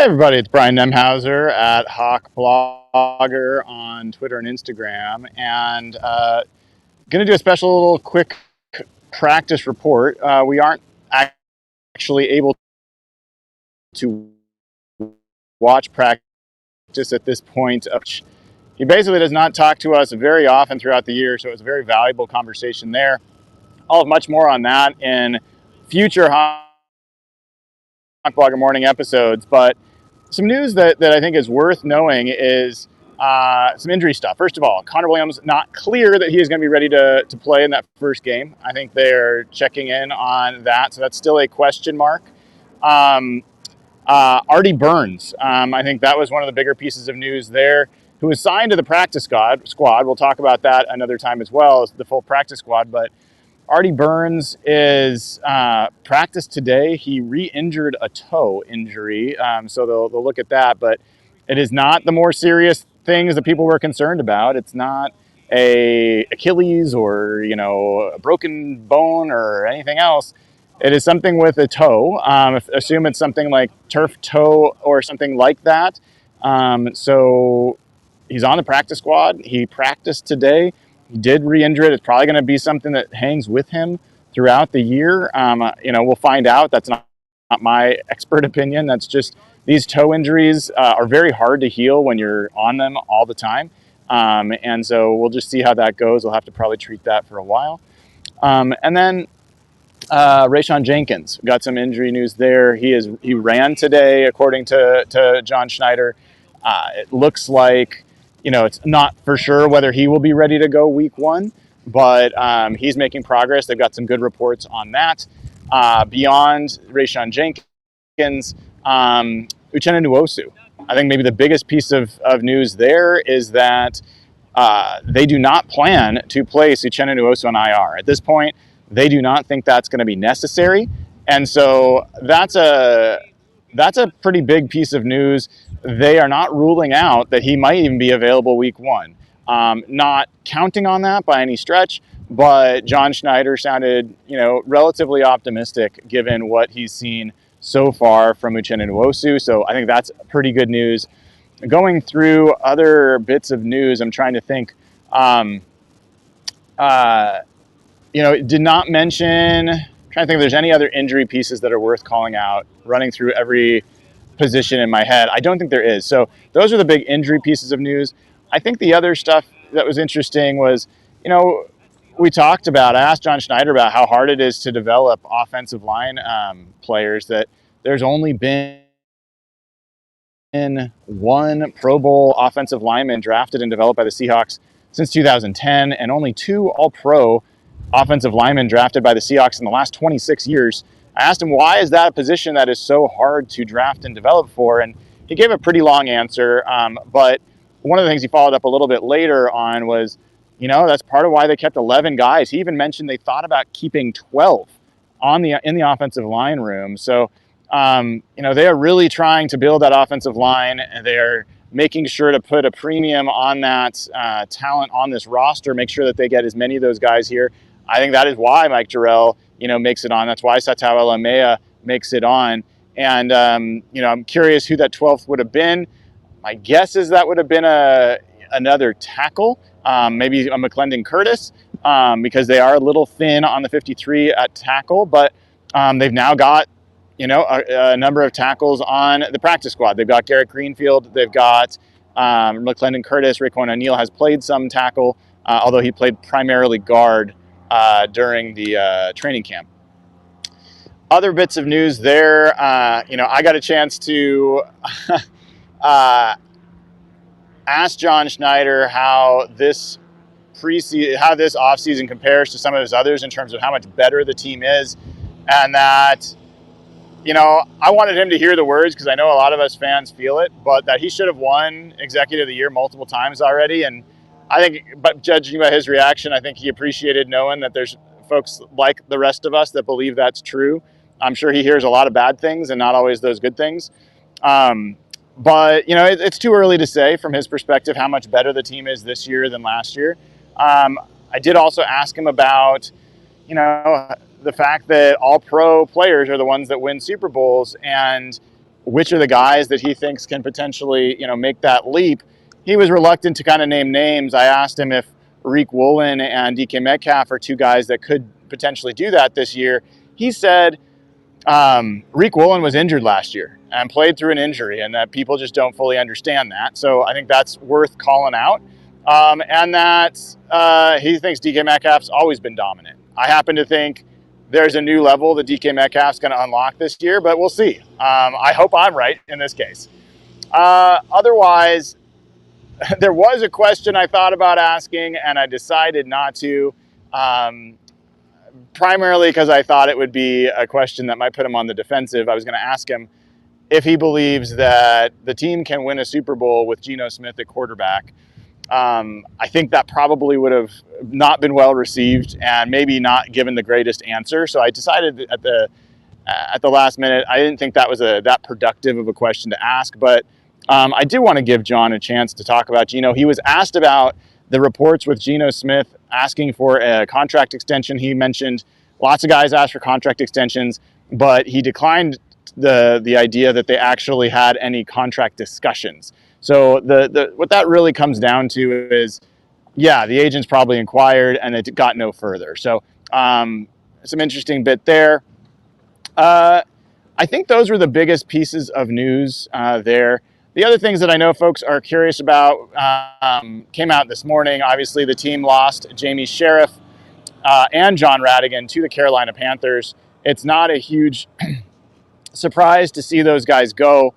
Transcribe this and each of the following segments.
Everybody, it's Brian Nemhauser at Hawk Blogger on Twitter and Instagram, and going to do a special little quick practice report. We aren't actually able to watch practice at this point. He basically does not talk to us very often throughout the year, so it was a very valuable conversation there. I'll have much more on that in future Hawk Blogger morning episodes, but some news that I think is worth knowing is some injury stuff. First of all, Connor Williams, not clear that he is going to be ready to play in that first game. I think they're checking in on that, so that's still a question mark. Artie Burns, I think that was one of the bigger pieces of news there, who was signed to the practice squad. We'll talk about that another time as well, as the full practice squad, but Artie Burns is practiced today. He re-injured a toe injury, so they'll look at that. But it is not the more serious things that people were concerned about. It's not a Achilles or a broken bone or anything else. It is something with a toe. Assume it's something like turf toe or something like that. So he's on the practice squad. He practiced today. He did re-injure it. It's probably going to be something that hangs with him throughout the year. We'll find out. That's not my expert opinion. That's just these toe injuries are very hard to heal when you're on them all the time. And so we'll just see how that goes. We'll have to probably treat that for a while. And then Rayshawn Jenkins, got some injury news there. He ran today, according to John Schneider. It looks like it's not for sure whether he will be ready to go week one, but he's making progress. They've got some good reports on that. Beyond Rayshawn Jenkins, Uchenna Nwosu. I think maybe the biggest piece of news there is that they do not plan to place Uchenna Nwosu on IR. At this point, they do not think that's going to be necessary. And so that's a pretty big piece of news. They are not ruling out that he might even be available week one. Not counting on that by any stretch, but John Schneider sounded, relatively optimistic given what he's seen so far from Uchenna Nwosu. So I think that's pretty good news. Going through other bits of news, I'm trying to think. It did not mention. Trying to think if there's any other injury pieces that are worth calling out. Running through every position in my head, I don't think there is. So those are the big injury pieces of news. I think the other stuff that was interesting was, we talked about, I asked John Schneider about how hard it is to develop offensive line players, that there's only been one Pro Bowl offensive lineman drafted and developed by the Seahawks since 2010, and only 2 All-Pro offensive linemen drafted by the Seahawks in the last 26 years. I asked him, why is that a position that is so hard to draft and develop for? And he gave a pretty long answer. But one of the things he followed up a little bit later on was, that's part of why they kept 11 guys. He even mentioned they thought about keeping 12 in the offensive line room. So, they are really trying to build that offensive line, and they're making sure to put a premium on that talent on this roster, make sure that they get as many of those guys here. I think that is why Mike Jarrell, makes it on. That's why Satau Elamea makes it on. And, I'm curious who that 12th would have been. My guess is that would have been another tackle, maybe a McClendon Curtis, because they are a little thin on the 53 at tackle. But they've now got, a number of tackles on the practice squad. They've got Garrett Greenfield. They've got McClendon Curtis. Raekwon O'Neal has played some tackle, although he played primarily guard during the training camp. Other bits of news there, I got a chance to ask John Schneider how this offseason compares to some of his others in terms of how much better the team is, and that, I wanted him to hear the words because I know a lot of us fans feel it, but that he should have won Executive of the Year multiple times already. And I think, but judging by his reaction, I think he appreciated knowing that there's folks like the rest of us that believe that's true. I'm sure he hears a lot of bad things and not always those good things. But, it's too early to say from his perspective how much better the team is this year than last year. I did also ask him about, the fact that all pro players are the ones that win Super Bowls. And which are the guys that he thinks can potentially, make that leap. He was reluctant to kind of name names. I asked him if Rick Woolen and DK Metcalf are two guys that could potentially do that this year. He said Rick Woolen was injured last year and played through an injury, and that people just don't fully understand that. So I think that's worth calling out. And that he thinks DK Metcalf's always been dominant. I happen to think there's a new level that DK Metcalf's going to unlock this year, but we'll see. I hope I'm right in this case. Otherwise, there was a question I thought about asking, and I decided not to, primarily because I thought it would be a question that might put him on the defensive. I was going to ask him if he believes that the team can win a Super Bowl with Geno Smith at quarterback. I think that probably would have not been well received and maybe not given the greatest answer. So I decided at the last minute, I didn't think that was that productive of a question to ask. But I do want to give John a chance to talk about Geno. He was asked about the reports with Geno Smith asking for a contract extension. He mentioned lots of guys asked for contract extensions, but he declined the idea that they actually had any contract discussions. So what that really comes down to is, yeah, the agents probably inquired and it got no further. So some interesting bit there. I think those were the biggest pieces of news there. The other things that I know folks are curious about came out this morning. Obviously, the team lost Jamie Sheriff and John Radigan to the Carolina Panthers. It's not a huge surprise to see those guys go.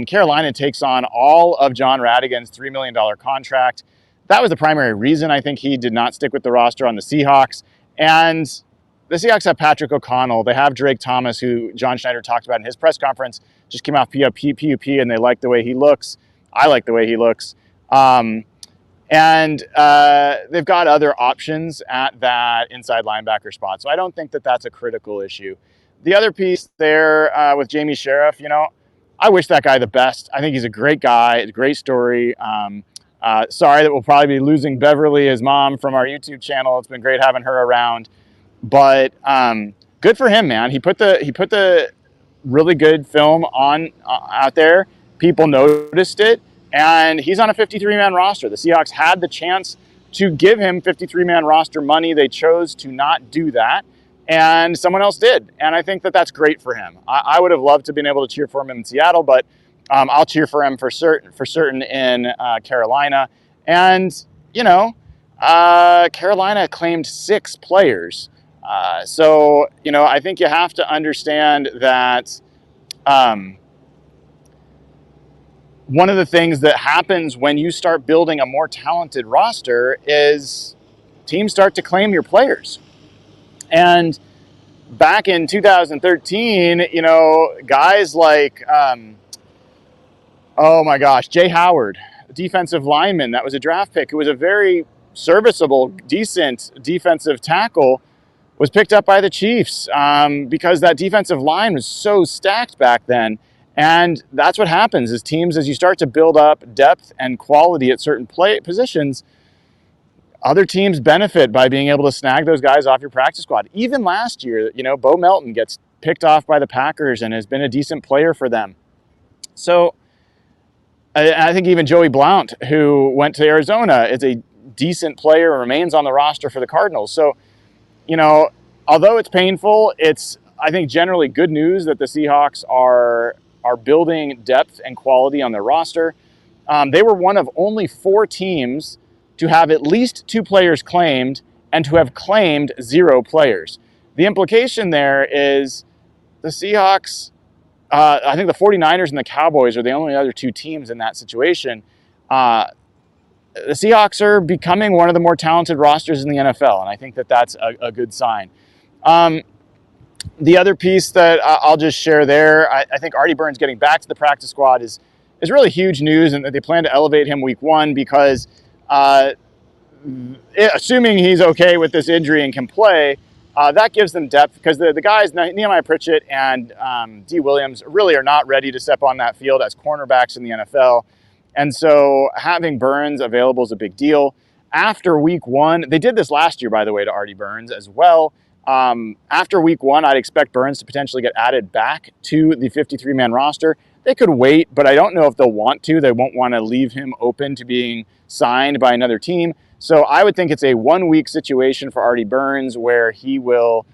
Carolina takes on all of John Radigan's $3 million contract. That was the primary reason I think he did not stick with the roster on the Seahawks. And the Seahawks have Patrick O'Connell. They have Drake Thomas, who John Schneider talked about in his press conference, just came off PUP, and they like the way he looks. I like the way he looks. And they've got other options at that inside linebacker spot. So I don't think that that's a critical issue. The other piece there with Jamie Sheriff, I wish that guy the best. I think he's a great guy. It's a great story. Sorry that we'll probably be losing Beverly, his mom, from our YouTube channel. It's been great having her around. But good for him, man. He put the really good film on out there. People noticed it, and he's on a 53-man roster. The Seahawks had the chance to give him 53-man roster money. They chose to not do that, and someone else did. And I think that that's great for him. I would have loved to have been able to cheer for him in Seattle, but I'll cheer for him for certain in Carolina. And Carolina claimed 6 players. So I think you have to understand that one of the things that happens when you start building a more talented roster is teams start to claim your players. And back in 2013, guys like, oh my gosh, Jay Howard, a defensive lineman that was a draft pick, who was a very serviceable, decent defensive tackle, was picked up by the Chiefs because that defensive line was so stacked back then. And that's what happens is teams, as you start to build up depth and quality at certain positions, other teams benefit by being able to snag those guys off your practice squad. Even last year, Bo Melton gets picked off by the Packers and has been a decent player for them. So I think even Joey Blount, who went to Arizona, is a decent player and remains on the roster for the Cardinals. So, although it's painful, it's, I think, generally good news that the Seahawks are building depth and quality on their roster. They were one of only 4 teams to have at least 2 players claimed and to have claimed 0 players. The implication there is the Seahawks, I think the 49ers and the Cowboys are the only other 2 teams in that situation. The Seahawks are becoming one of the more talented rosters in the NFL, and I think that that's a good sign. The other piece that I'll just share there, I think Artie Burns getting back to the practice squad is really huge news, and that they plan to elevate him week 1 because assuming he's okay with this injury and can play, that gives them depth because the guys, Nehemiah Pritchett and D. Williams, really are not ready to step on that field as cornerbacks in the NFL. And so having Burns available is a big deal. After week 1, they did this last year, by the way, to Artie Burns as well. After week 1, I'd expect Burns to potentially get added back to the 53-man roster. They could wait, but I don't know if they'll want to. They won't want to leave him open to being signed by another team. So I would think it's a 1 week situation for Artie Burns where he will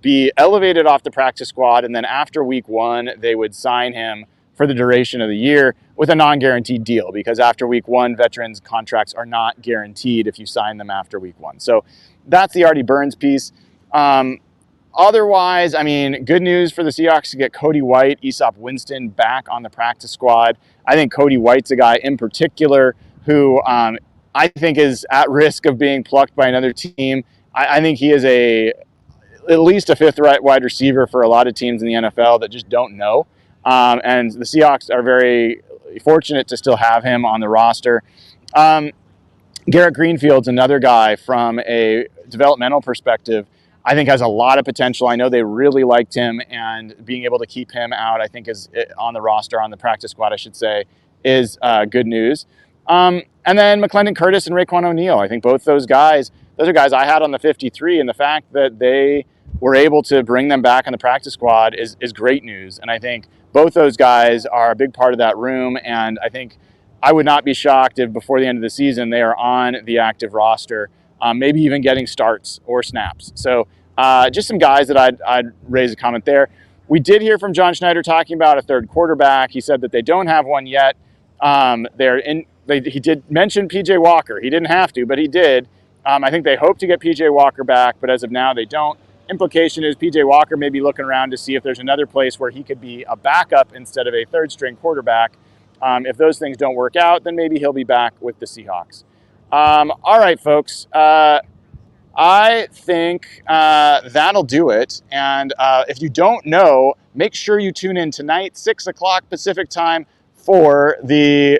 be elevated off the practice squad, and then after week 1, they would sign him for the duration of the year with a non-guaranteed deal, because after week 1, veterans contracts are not guaranteed if you sign them after week 1. So that's the Artie Burns piece. Otherwise, I mean, good news for the Seahawks to get Cody White, Aesop Winston back on the practice squad. I think Cody White's a guy in particular who I think is at risk of being plucked by another team. I think he is at least a 5th wide receiver for a lot of teams in the NFL that just don't know. And the Seahawks are very fortunate to still have him on the roster. Garrett Greenfield's another guy from a developmental perspective I think has a lot of potential. I know they really liked him, and being able to keep him out, I think, is on the roster, on the practice squad, I should say, is good news. And then McClendon Curtis and Raekwon O'Neal. I think both those are guys I had on the 53, and the fact that they were able to bring them back on the practice squad is great news. And I think both those guys are a big part of that room, and I think I would not be shocked if before the end of the season they are on the active roster, maybe even getting starts or snaps. So just some guys that I'd raise a comment there. We did hear from John Schneider talking about a third quarterback. He said that they don't have one yet. He did mention P.J. Walker. He didn't have to, but he did. I think they hope to get P.J. Walker back, but as of now, they don't. Implication is P.J. Walker may be looking around to see if there's another place where he could be a backup instead of a third-string quarterback. If those things don't work out, then maybe he'll be back with the Seahawks. All right, folks. I think that'll do it. And if you don't know, make sure you tune in tonight, 6 o'clock Pacific time, for the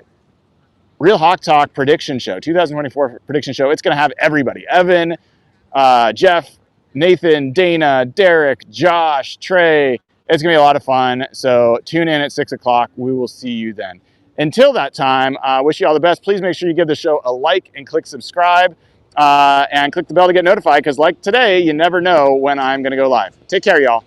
Real Hawk Talk prediction show, 2024 prediction show. It's going to have everybody: Evan, Jeff, Nathan, Dana, Derek, Josh, Trey. It's going to be a lot of fun. So tune in at 6 o'clock. We will see you then. Until that time, wish you all the best. Please make sure you give the show a like and click subscribe. And click the bell to get notified, because like today, you never know when I'm going to go live. Take care, y'all.